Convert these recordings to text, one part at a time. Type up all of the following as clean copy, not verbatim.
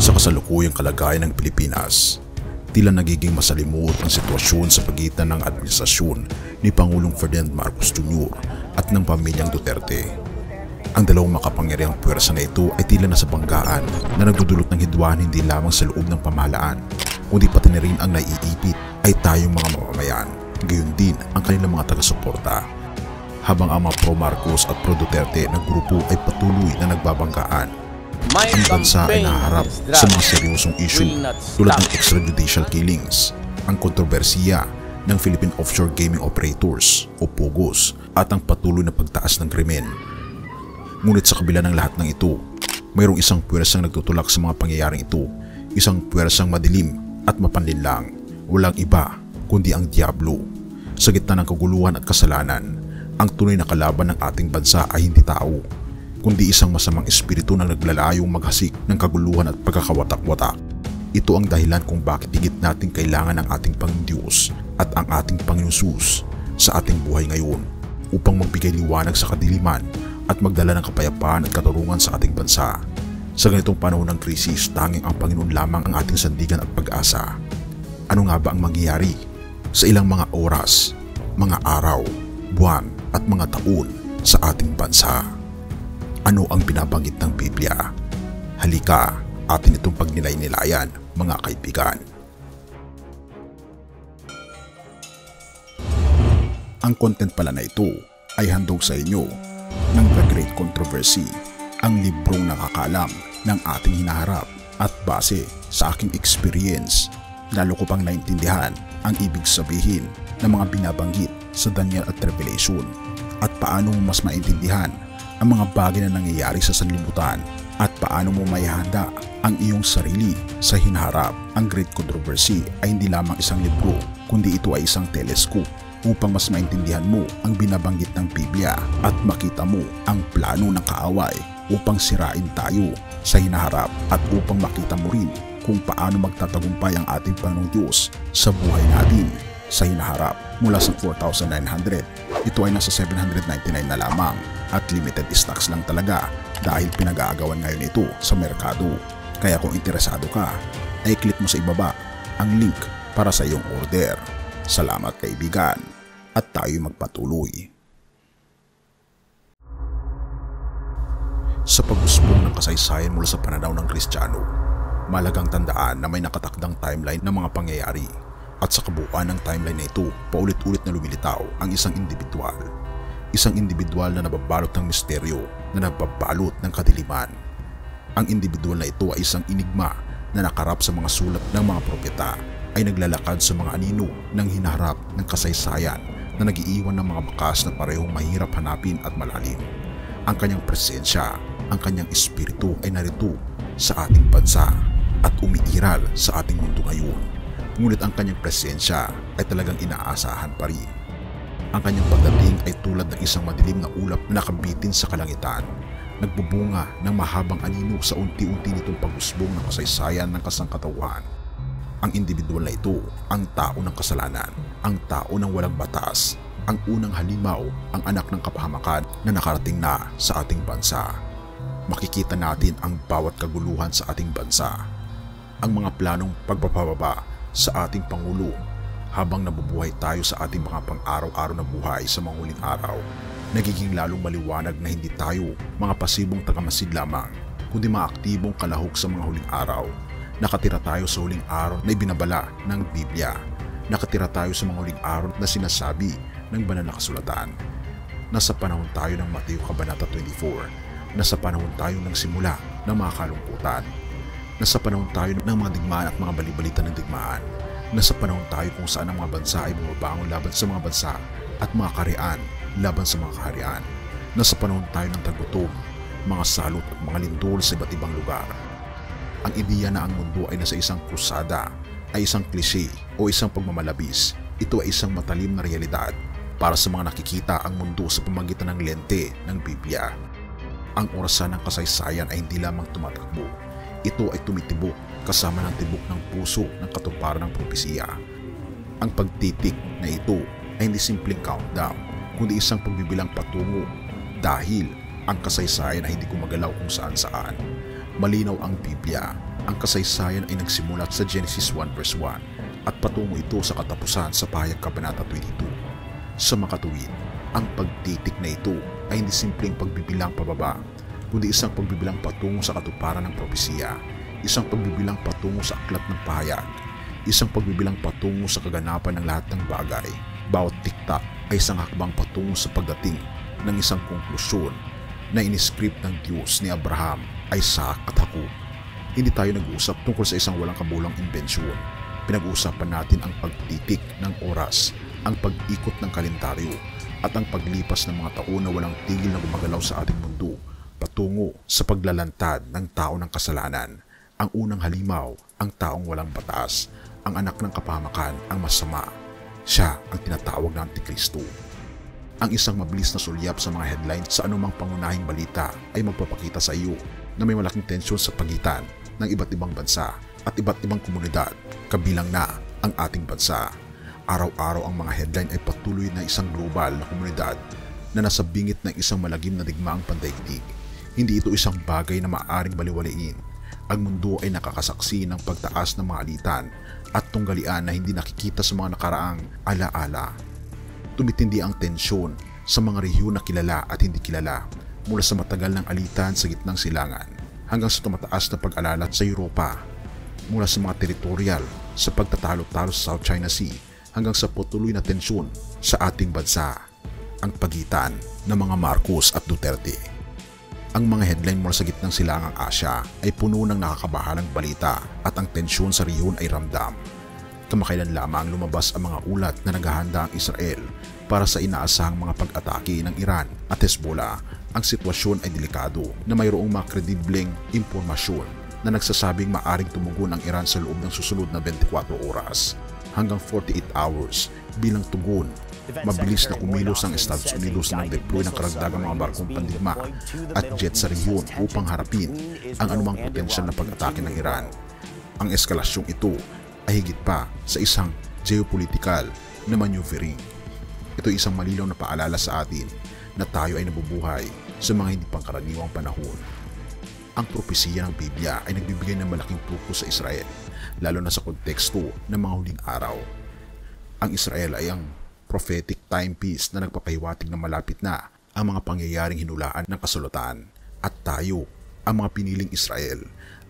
Sa kasalukuyang kalagayan ng Pilipinas, tila nagiging masalimuot ang sitwasyon sa pagitan ng administrasyon ni Pangulong Ferdinand Marcos Jr. at ng pamilyang Duterte. Ang dalawang makapangyarihang puwersa na ito ay tila nasa banggaan na nagdudulot ng hidwaan hindi lamang sa loob ng pamahalaan, kundi pati na rin ang naiipit ay tayong mga mamamayan, gayon din ang kanilang mga taga-suporta. Habang ang mga pro-Marcos at pro-Duterte na grupo ay patuloy na nagbabanggaan, ang bansa ay naharap sa mga seryosong issue tulad ng extrajudicial killings, ang kontrobersiya ng Philippine Offshore Gaming Operators o POGOs at ang patuloy na pagtaas ng krimen. Ngunit sa kabila ng lahat ng ito, mayroong isang puwersang nagtutulak sa mga pangyayaring ito, isang puwersang madilim at mapanlinlang, walang iba kundi ang Diablo. Sa gitna ng kaguluhan at kasalanan, ang tunay na kalaban ng ating bansa ay hindi tao, kundi isang masamang espiritu na naglalayong maghasik ng kaguluhan at pagkakawatak-watak. Ito ang dahilan kung bakit higit natin kailangan ang ating Panginoon Diyos at ang ating Panginoon Jesus sa ating buhay ngayon upang magbigay liwanag sa kadiliman at magdala ng kapayapaan at katarungan sa ating bansa. Sa ganitong panahon ng krisis, tanging ang Panginoon lamang ang ating sandigan at pag-asa. Ano nga ba ang mangyayari sa ilang mga oras, mga araw, buwan at mga taon sa ating bansa? Ano ang binabanggit ng Biblia? Halika, atin itong pagnilay-nilayan, mga kaibigan. Ang content pala na ito ay handog sa inyo ng The Great Controversy, ang librong nakakaalam ng ating hinaharap at base sa aking experience, lalo ko pang naintindihan ang ibig sabihin ng mga binabanggit sa Daniel at Revelation at paano mo mas maintindihan ang mga bagay na nangyayari sa sanlibutan at paano mo maihanda ang iyong sarili sa hinaharap. Ang Great Controversy ay hindi lamang isang libro, kundi ito ay isang telescope upang mas maintindihan mo ang binabanggit ng Biblia at makita mo ang plano ng kaaway upang sirain tayo sa hinaharap at upang makita mo rin kung paano magtatagumpay ang ating Panginoong Diyos sa buhay natin sa hinaharap. Mula sa 4,900, ito ay nasa 799 na lamang at limited stocks lang talaga dahil pinag-aagawan ngayon ito sa merkado. Kaya kung interesado ka, ay click mo sa ibaba ang link para sa iyong order. Salamat kaibigan at tayo magpatuloy. Sa pag-usbong ng kasaysayan mula sa pananaw ng Kristiyano, malagang tandaan na may nakatakdang timeline ng mga pangyayari at sa kabuuan ng timeline na ito, paulit-ulit na lumilitaw ang isang individual. Isang individual na nababalot ng misteryo, na nababalot ng kadiliman. Ang individual na ito ay isang enigma na nakarap sa mga sulat ng mga propeta, ay naglalakad sa mga anino ng hinaharap ng kasaysayan na nagiiwan ng mga bakas na parehong mahirap hanapin at malalim. Ang kanyang presensya, ang kanyang espiritu ay narito sa ating bansa at umiiral sa ating mundo ngayon. Ngunit ang kanyang presensya ay talagang inaasahan pa rin. Ang kanyang pagdating ay tulad ng isang madilim na ulap na nakabitin sa kalangitan, nagbubunga ng mahabang anino sa unti-unti nitong pag-usbong ng kasaysayan ng kasangkatauhan. Ang individual na ito, ang tao ng kasalanan, ang tao ng walang batas, ang unang halimaw, ang anak ng kapahamakan na nakarating na sa ating bansa. Makikita natin ang bawat kaguluhan sa ating bansa, ang mga planong pagpapababa sa ating Pangulo habang nabubuhay tayo sa ating mga pang-araw-araw na buhay sa mga huling araw. Nagiging lalong maliwanag na hindi tayo mga pasibong tagamasid lamang, kundi mga aktibong kalahok sa mga huling araw. Nakatira tayo sa huling araw na ibinabala ng Biblia. Nakatira tayo sa mga huling araw na sinasabi ng banal na kasulatan. Nasa panahon tayo ng Mateo Kabanata 24. Nasa panahon tayo ng simula ng mga kalungkutan. Nasa panahon tayo ng mga digmaan at mga balibalita ng digmaan. Nasa panahon tayo kung saan ang mga bansa ay bumabangon laban sa mga bansa at mga kaharian laban sa mga kaharian. Nasa panahon tayo ng tagutom, mga salot at mga lindol sa iba't ibang lugar. Ang ideya na ang mundo ay nasa isang krusada ay isang klise o isang pagmamalabis. Ito ay isang matalim na realidad para sa mga nakikita ang mundo sa pamamagitan ng lente ng Biblia. Ang orasan ng kasaysayan ay hindi lamang tumatakbo. Ito ay tumitibok kasama ng tibok ng puso ng katuparan ng propesiya. Ang pagtitik na ito ay hindi simpleng countdown, kundi isang pagbibilang patungo dahil ang kasaysayan ay hindi gumagalaw kung saan-saan. Malinaw ang Biblia Ang kasaysayan ay nagsimula sa Genesis 1 verse 1 at patungo ito sa katapusan sa Pahayag Kabanata 22. Sa makatuwid, ang pagtitik na ito ay hindi simpleng pagbibilang pababa, kundi isang pagbibilang patungo sa katuparan ng propesiya, isang pagbibilang patungo sa aklat ng pahayag, isang pagbibilang patungo sa kaganapan ng lahat ng bagay. Bawat tiktak ay isang hakbang patungo sa pagdating ng isang konklusyon na iniscript ng Diyos ni Abraham, Isaac at Jacob. Hindi tayo nag-uusap tungkol sa isang walang kabulang imbensyon. Pinag-uusapan natin ang pagtitik ng oras, ang pag-ikot ng kalendaryo, at ang paglipas ng mga taon na walang tigil na gumagalaw sa ating mundo patungo sa paglalantad ng tao ng kasalanan. Ang unang halimaw, ang taong walang batas, ang anak ng kapahamakan, ang masama. Siya ang tinatawag na Antikristo. Ang isang mabilis na sulyap sa mga headlines sa anumang pangunahing balita ay magpapakita sa iyo na may malaking tensyon sa pagitan ng iba't ibang bansa at iba't ibang komunidad, kabilang na ang ating bansa. Araw-araw ang mga headline ay patuloy na isang global na komunidad na nasa bingit ng isang malagim na digmaang pandaigdig. Hindi ito isang bagay na maaaring baliwalain. Ang mundo ay nakakasaksi ng pagtaas ng mga alitan at tunggalian na hindi nakikita sa mga nakaraang alaala. Tumitindi ang tensyon sa mga rehiyon na kilala at hindi kilala, mula sa matagal ng alitan sa gitnang silangan hanggang sa tumataas na pag-alala sa Europa, mula sa mga teritorial sa pagtatalo-talo sa South China Sea hanggang sa patuloy na tensyon sa ating bansa, ang pagitan ng mga Marcos at Duterte. Ang mga headline mula sa gitnang silangang Asya ay puno ng nakakabahalang balita at ang tensyon sa rehiyon ay ramdam. Kamakailan lamang lumabas ang mga ulat na naghahanda ang Israel para sa inaasahang mga pag-atake ng Iran at Hezbollah. Ang sitwasyon ay delikado na mayroong mga kredibleng impormasyon na nagsasabing maaring tumugon ang Iran sa loob ng susunod na 24 oras hanggang 48 hours bilang tugon. Mabilis na kumilos ang Estados Unidos na nag-deploy ng karagdagang mga barkong pandigma at jet sa rehiyon upang harapin ang anumang potensyal na pag-atake ng Iran. Ang eskalasyong ito ay higit pa sa isang geopolitical na maneuvering. Ito ay isang malinaw na paalala sa atin na tayo ay nabubuhay sa mga hindi pangkaraniwang panahon. Ang propesiya ng Biblia ay nagbibigay ng malaking tuko sa Israel, lalo na sa konteksto ng mga huling araw. Ang Israel ay ang prophetic timepiece na nagpapahiwatig na malapit na ang mga pangyayaring hinulaan ng kasulatan, at tayo, ang mga piniling Israel,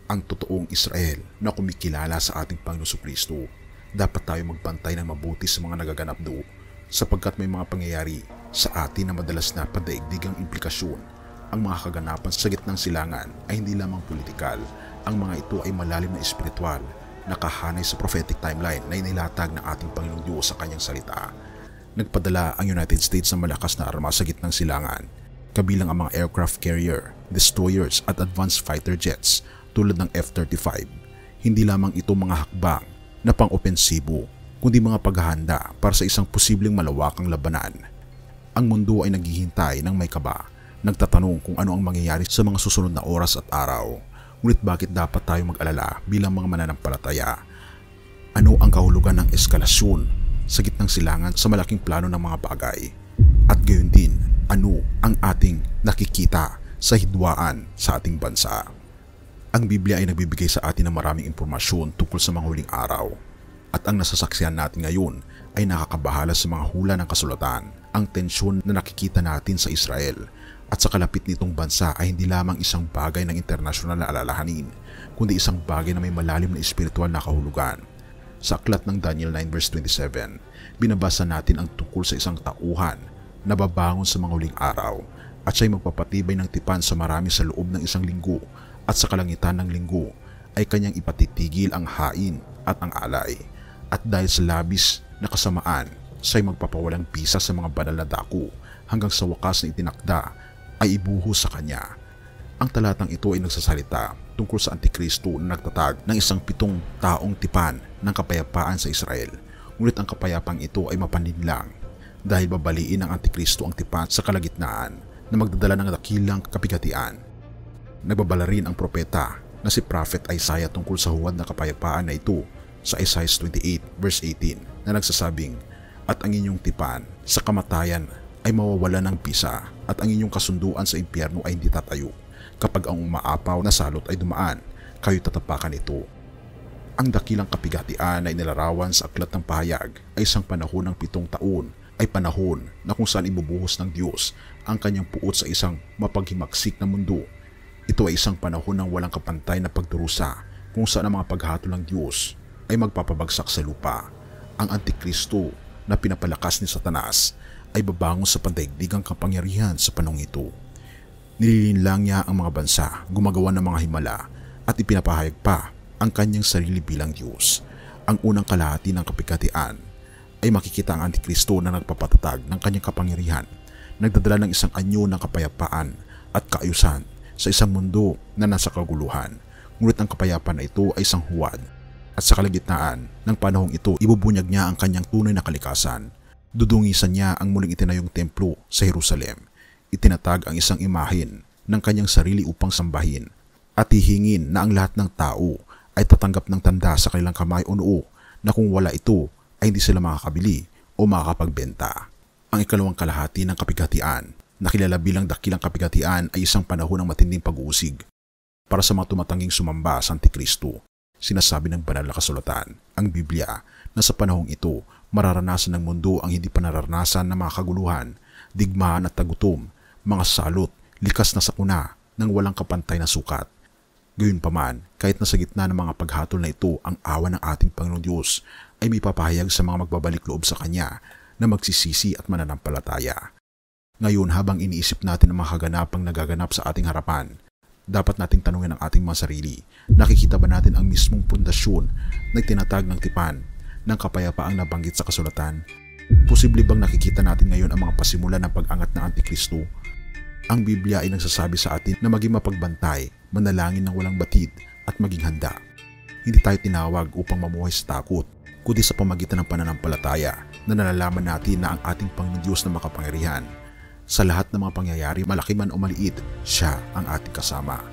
ang totoong Israel na kumikilala sa ating Panginoon Kristo. Dapat tayo magbantay ng mabuti sa mga nagaganap doon, sapagkat may mga pangyayari sa atin na madalas na padaigdigang implikasyon. Ang mga kaganapan sa gitnang silangan ay hindi lamang politikal. Ang mga ito ay malalim na espiritual, nakahanay sa prophetic timeline na inilatag ng ating Panginoong Diyos sa kanyang salita. Nagpadala ang United States ng malakas na armas sa gitnang silangan, kabilang ang mga aircraft carrier, destroyers at advanced fighter jets tulad ng F-35. Hindi lamang ito mga hakbang na pang-opensibo, kundi mga paghahanda para sa isang posibleng malawakang labanan. Ang mundo ay naghihintay ng may kaba, nagtatanong kung ano ang mangyayari sa mga susunod na oras at araw. Ngunit bakit dapat tayo mag-alala bilang mga mananampalataya? Ano ang kahulugan ng eskalasyon sa gitnang silangan sa malaking plano ng mga bagay? At gayon din, ano ang ating nakikita sa hidwaan sa ating bansa? Ang Biblia ay nagbibigay sa atin ng maraming impormasyon tungkol sa mga huling araw. At ang nasasaksihan natin ngayon ay nakakabahala sa mga hula ng kasulatan. Ang tensyon na nakikita natin sa Israel at sa kalapit nitong bansa ay hindi lamang isang bagay ng internasyonal na alalahanin, kundi isang bagay na may malalim na espiritual na kahulugan. Sa aklat ng Daniel 9 verse 27, binabasa natin ang tungkol sa isang tauhan na babangon sa mga huling araw at siya'y magpapatibay ng tipan sa marami sa loob ng isang linggo, at sa kalangitan ng linggo ay kanyang ipatitigil ang hain at ang alay. At dahil sa labis na kasamaan, siya'y magpapawalang bisa sa mga banal na dako hanggang sa wakas na itinakda ay ibuhos sa kanya. Ang talatang ito ay nagsasalita tungkol sa Antikristo na nagtatag ng isang 7 taong tipan ng kapayapaan sa Israel. Ngunit ang kapayapang ito ay mapaninlang dahil babaliin ng Antikristo ang tipan sa kalagitnaan na magdadala ng dakilang kapigatian. Nagbabala rin ang propeta na si Prophet Isaiah tungkol sa huwad na kapayapaan na ito sa Isaiah 28 verse 18 na nagsasabing, "At ang inyong tipan sa kamatayan ay mawawala ng bisa, at ang inyong kasunduan sa impyerno ay hindi tatayo. Kapag ang umaapaw na salot ay dumaan, kayo tatapakan ito. Ang dakilang kapighatian na inilarawan sa Aklat ng Pahayag ay isang panahon ng 7 taon, ay panahon na kung saan ibubuhos ng Diyos ang kanyang puot sa isang mapaghimagsik na mundo. Ito ay isang panahon ng walang kapantay na pagdurusa kung saan ang mga paghatol ng Diyos ay magpapabagsak sa lupa. Ang Antikristo na pinapalakas ni Satanas ay babangon sa pandaigdigang kapangyarihan sa panahong ito. Nililinlang niya ang mga bansa, gumagawa ng mga himala at ipinapahayag pa ang kanyang sarili bilang Diyos. Ang unang kalahati ng kapighatian ay makikita ang Antikristo na nagpapatatag ng kanyang kapangyarihan, nagdadala ng isang anyo ng kapayapaan at kaayusan sa isang mundo na nasa kaguluhan. Ngunit ang kapayapaan na ito ay isang huwad at sa kalagitnaan ng panahong ito ibubunyag niya ang kanyang tunay na kalikasan. Dudungisan niya ang muling itinayong templo sa Jerusalem. Itinatag ang isang imahen ng kanyang sarili upang sambahin at hihingin na ang lahat ng tao ay tatanggap ng tanda sa kanilang kamay o noo na kung wala ito ay hindi sila makakabili o makakapagbenta. Ang ikalawang kalahati ng kapighatian na kilala bilang dakilang kapighatian ay isang panahon ng matinding pag-uusig para sa mga tumatanging sumamba sa Antikristo. Sinasabi ng banal na kasulatan, ang Biblia, na sa panahong ito mararanasan ng mundo ang hindi pa nararanasan ng mga kaguluhan, digmaan at tagutom, mga salot, likas na sakuna ng walang kapantay na sukat. Gayunpaman, kahit nasa gitna ng mga paghatol na ito, ang awa ng ating Panginoon Diyos ay may papahayag sa mga magbabalik loob sa Kanya na magsisisi at mananampalataya. Ngayon, habang iniisip natin ang mga kaganapang nagaganap sa ating harapan, dapat nating tanungin ang ating mga sarili, nakikita ba natin ang mismong pundasyon na tinatag ng tipan ng kapayapaang nabanggit sa kasulatan? Posible bang nakikita natin ngayon ang mga pasimula ng pag-angat ng Antikristo? Ang Biblia ay nagsasabi sa atin na maging mapagbantay, manalangin ng walang batid at maging handa. Hindi tayo tinawag upang mamuhay sa takot, kundi sa pamagitan ng pananampalataya na nalalaman natin na ang ating Panginoon Diyos na makapangyarihan. Sa lahat ng mga pangyayari, malaki man o maliit, siya ang ating kasama.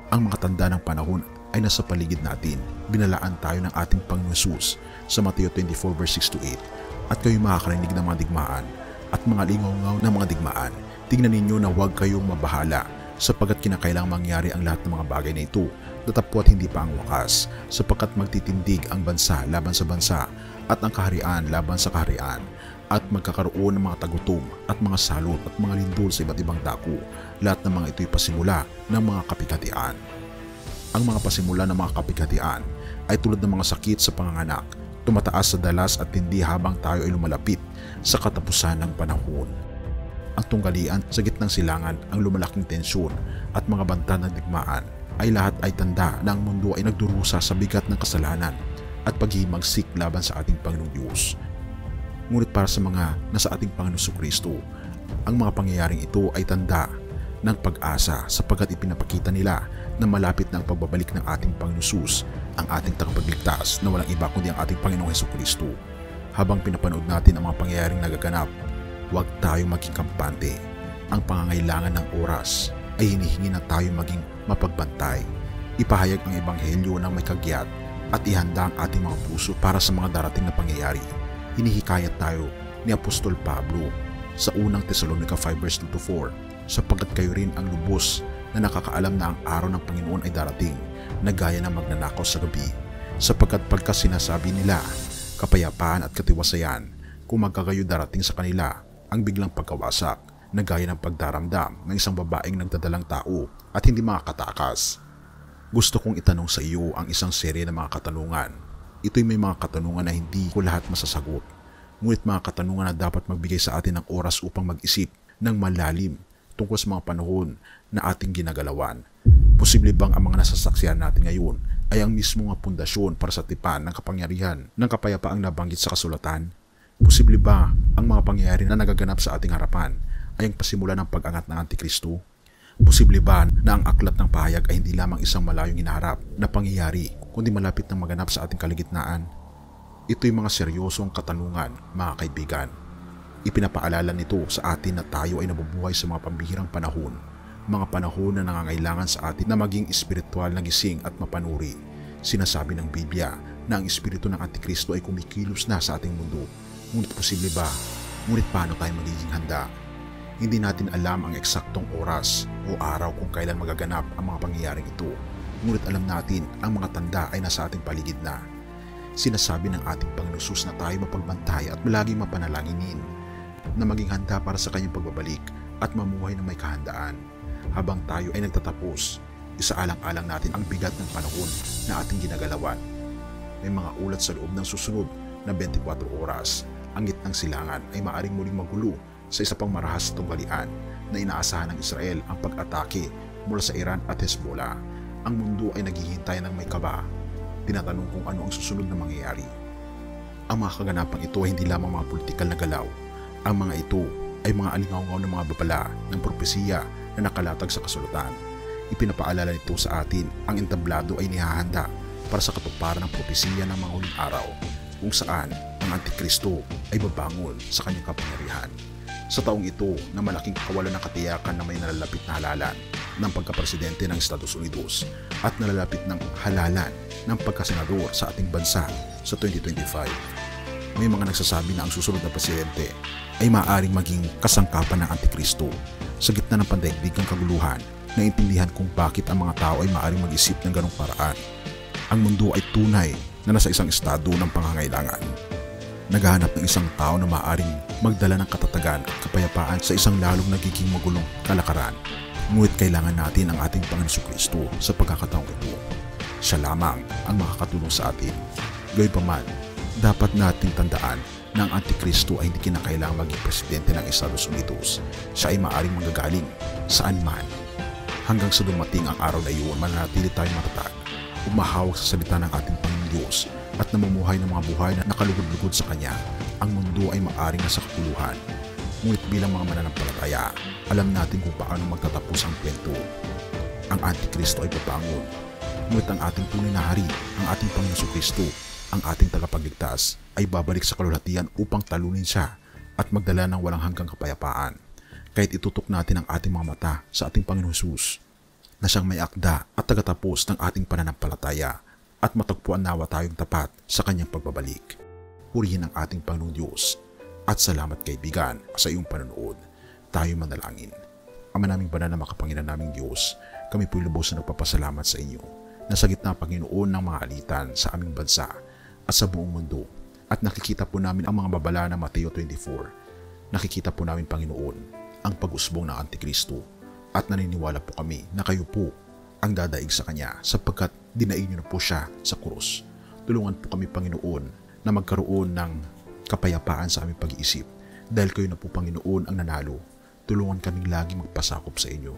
Ang mga tanda ng panahon ay nasa paligid natin. Binalaan tayo ng ating Panginoon Jesus sa Mateo 24 verse 6-8. At kayo makakarinig ng mga digmaan at mga lingaw-ngaw ng mga digmaan. Tingnan ninyo na huwag kayong mabahala sapagkat kinakailangang mangyari ang lahat ng mga bagay na ito. Datapwat hindi pa ang wakas, sapagkat magtitindig ang bansa laban sa bansa at ang kaharian laban sa kaharian, at magkakaroon ng mga tagutom at mga salot at mga lindol sa iba't ibang dako. Lahat ng mga ito'y pasimula ng mga kapighatian. Ang mga pasimula ng mga kapighatian ay tulad ng mga sakit sa panganganak, tumataas sa dalas at tindi habang tayo ay lumalapit sa katapusan ng panahon. Ang tunggalian sa gitnang silangan, ang lumalaking tensyon at mga banta ng digmaan ay lahat ay tanda na ang mundo ay nagdurusa sa bigat ng kasalanan at paghihimagsik laban sa ating Panginoong Diyos. Ngunit para sa mga nasa ating Panginoon Kristo, ang mga pangyayaring ito ay tanda ng pag-asa sapagkat ipinapakita nila na malapit na ang pagbabalik ng ating Panginoon Jesus, ang ating tagapagligtas na walang iba kundi ang ating Panginoong Kristo. Habang pinapanood natin ang mga pangyayaring nagaganap, huwag tayong maging kampante. Ang pangangailangan ng oras ay hinihingi na tayo maging mapagbantay. Ipahayag ang ebanghelyo ng may kagyat at ihanda ang ating mga puso para sa mga darating na pangyayari. Hinihikayat tayo ni Apostol Pablo sa unang Tesalonica 5 verse 2-4, sapagkat kayo rin ang lubos na nakakaalam na ang araw ng Panginoon ay darating na gaya ng magnanakaw sa gabi, sapagkat pagka sinasabi nila kapayapaan at katiwasayan, kung magkagayo darating sa kanila ang biglang pagkawasak na gaya ng pagdaramdam ng isang babaeng nagdadalang tao at hindi makakatakas. Gusto kong itanong sa iyo ang isang serye ng mga katanungan. Ito'y may mga katanungan na hindi ko lahat masasagot, ngunit mga katanungan na dapat magbigay sa atin ng oras upang mag-isip ng malalim tungkol sa mga panahon na ating ginagalawan. Posible bang ang mga nasasaksihan natin ngayon ay ang mismo nga pundasyon para sa tipan ng kapangyarihan ng kapayapaang nabanggit sa kasulatan? Posible ba ang mga pangyayari na nagaganap sa ating harapan ay ang pasimula ng pag-angat ng Antikristo? Posible ba na ang aklat ng pahayag ay hindi lamang isang malayong hinaharap na pangyayari, kundi malapit na maganap sa ating kaligitnaan? Ito'y mga seryosong katanungan, mga kaibigan. Ipinapaalala nito sa atin na tayo ay nabubuhay sa mga pambihirang panahon, mga panahon na nangangailangan sa atin na maging espiritual na gising at mapanuri. Sinasabi ng Biblia na ang espiritu ng Antikristo ay kumikilos na sa ating mundo. Ngunit posible ba? Ngunit paano tayo magiging handa? Hindi natin alam ang eksaktong oras o araw kung kailan magaganap ang mga pangyayaring ito. ngunit alam natin ang mga tanda ay nasa ating paligid na. Sinasabi ng ating Panginoon Jesus na tayo mapagbantay at laging mapanalanginin, na maging handa para sa kanyang pagbabalik at mamuhay ng may kahandaan. Habang tayo ay nagtatapos, isaalang-alang natin ang bigat ng panahon na ating ginagalawan. May mga ulat sa loob ng susunod na 24 oras. Ang gitnang silangan ay maaring muling magulo sa isa pang marahas na tunggalian na inaasahan ng Israel ang pag-atake mula sa Iran at Hezbollah. Ang mundo ay naghihintay ng may kaba, tinatanong kung ano ang susunod na mangyayari. Ang mga kaganapang ito ay hindi lamang mga politikal na galaw. Ang mga ito ay mga alingaw-ngaw ng mga babala ng propesiya na nakalatag sa kasulatan. Ipinapaalala nito sa atin ang entablado ay nihahanda para sa katuparan ng propesiya ng mga huling araw, kung saan ang Antikristo ay babangon sa kanyang kapangyarihan. Sa taong ito na malaking kawalan ng katiyakan na may nalalapit na halalan ng pagkapresidente ng Estados Unidos at nalalapit ng halalan ng pagkasenador sa ating bansa sa 2025. May mga nagsasabi na ang susunod na presidente ay maaaring maging kasangkapan ng Antikristo. Sa gitna ng pandaigdigang kaguluhan, naintindihan kung bakit ang mga tao ay maaaring mag-isip ng ganong paraan. Ang mundo ay tunay na nasa isang estado ng pangangailangan. Naghahanap ng isang tao na maaaring magdala ng katatagan at kapayapaan sa isang lalong nagiging magulong kalakaran. Ngunit kailangan natin ang ating Panginoon Jesucristo sa pagkakataong ito. Siya lamang ang makakatulong sa atin. Gayunpaman, dapat nating tandaan na ang Antikristo ay hindi kinakailangang maging presidente ng Estados Unidos. Siya ay maaaring manggagaling saan man. Hanggang sa dumating ang araw na iyon, mananatili tayong matatag, umahawak sa salita ng ating Panginoon Diyos at namumuhay ng mga buhay na nakalugod-lugod sa Kanya. Ang mundo ay maaaring nasa kapuluhan. Ngunit bilang mga mananampalataya, alam natin kung paano magtatapos ang kwento. Ang Antikristo ay babangon. Ngunit ang ating tunay na hari, ang ating Panginoon Jesucristo, ang ating tagapagligtas, ay babalik sa kalulatian upang talunin siya at magdala ng walang hanggang kapayapaan. Kahit itutok natin ang ating mga mata sa ating Panginoon Jesus, na siyang may akda at tagatapos ng ating pananampalataya, at matagpuan nawa tayong tapat sa kanyang pagbabalik. Purihin ang ating Panginoong Diyos. At salamat kaibigan sa iyong panonood. Tayo manalangin. Ama naming banal na makapangyarihan naming Diyos, kami po'y lubos na nagpapasalamat sa inyo na sa gitna Panginoon ng mga alitan sa aming bansa at sa buong mundo, at nakikita po namin ang mga babala ng Mateo 24. Nakikita po namin, Panginoon, ang pag-usbong ng Antikristo, at naniniwala po kami na kayo po ang dadaig sa Kanya sapagkat dinaig niyo na po siya sa krus. Tulungan po kami, Panginoon, na magkaroon ng kapayapaan sa aming pag-iisip dahil kayo na po, Panginoon, ang nanalo. Tulungan kaming lagi magpasakop sa inyo.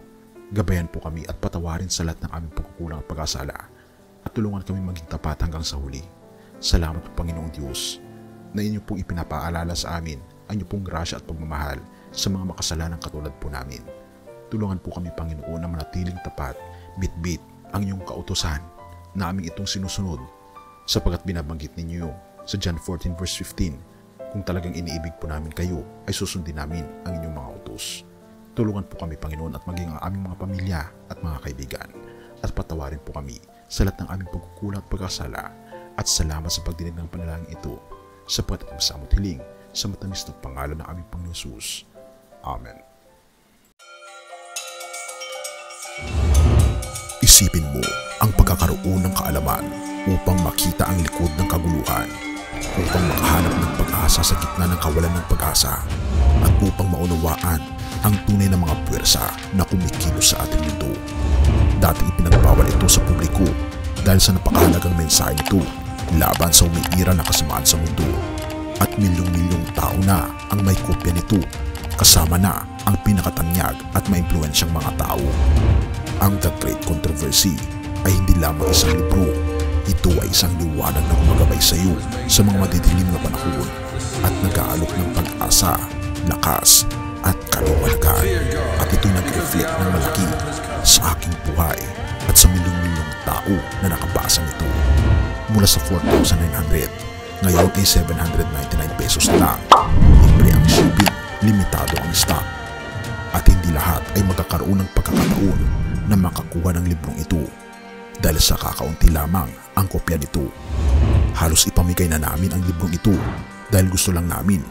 Gabayan po kami at patawarin sa lahat ng aming pagkukulang at pag-asala, at tulungan kami maging tapat hanggang sa huli. Salamat po, Panginoong Diyos, na inyo pong ipinapaalala sa amin ang inyo pong grasya at pagmamahal sa mga makasalanang katulad po namin. Tulungan po kami, Panginoon, na manatiling tapat, bitbit ang inyong kautusan na aming itong sinusunod, sapagkat binabanggit ninyo sa John 14 verse 15, kung talagang iniibig po namin kayo, ay susundin namin ang inyong mga utos. Tulungan po kami, Panginoon, at maging ang aming mga pamilya at mga kaibigan, at patawarin po kami sa lahat ng aming pagkukulang at pagkasala, at salamat sa pagdinig ng panalangin ito, sapagkat ang samot hiling sa matamis na pangalan ng aming Panginoon Jesus. Amen. Isipin mo ang pagkakaroon ng kaalaman upang makita ang likod ng kaguluhan, upang makahanap ng pag-asa sa gitna ng kawalan ng pag-asa, at upang maunawaan ang tunay na mga puwersa na kumikilos sa ating mundo. Dating ipinagbawal ito sa publiko dahil sa napakahalagang mensahe nito laban sa umiira na kasamaan sa mundo, at milyong-milyong tao na ang may kopya nito, kasama na ang pinakatanyag at maimpluwensyang mga tao. Ang The Great Controversy ay hindi lamang isang libro. Ito ay isang liwanag na gumagabay sa iyo sa mga madidilim na panahon at nag-aalok ng pag-asa, lakas at kaliwanagan. At ito nag-reflect ng malaki sa aking buhay at sa milyong-milyong tao na nakabasa nito. Mula sa 4,900, ngayon ay 799 pesos lang. Libre ang shipping, limitado ang stock. At hindi lahat ay magkakaroon ng pagkakataon na makakuha ng librong ito dahil sa kakaunti lamang ang kopya nito. Halos ipamigay na namin ang librong ito dahil gusto lang namin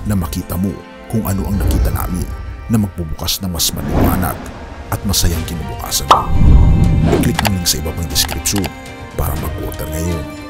na makita mo kung ano ang nakita namin na magbubukas ng mas maliwanag at masayang kinabukasan mo. I-click ang link link sa ibabang description para mag-order ngayon.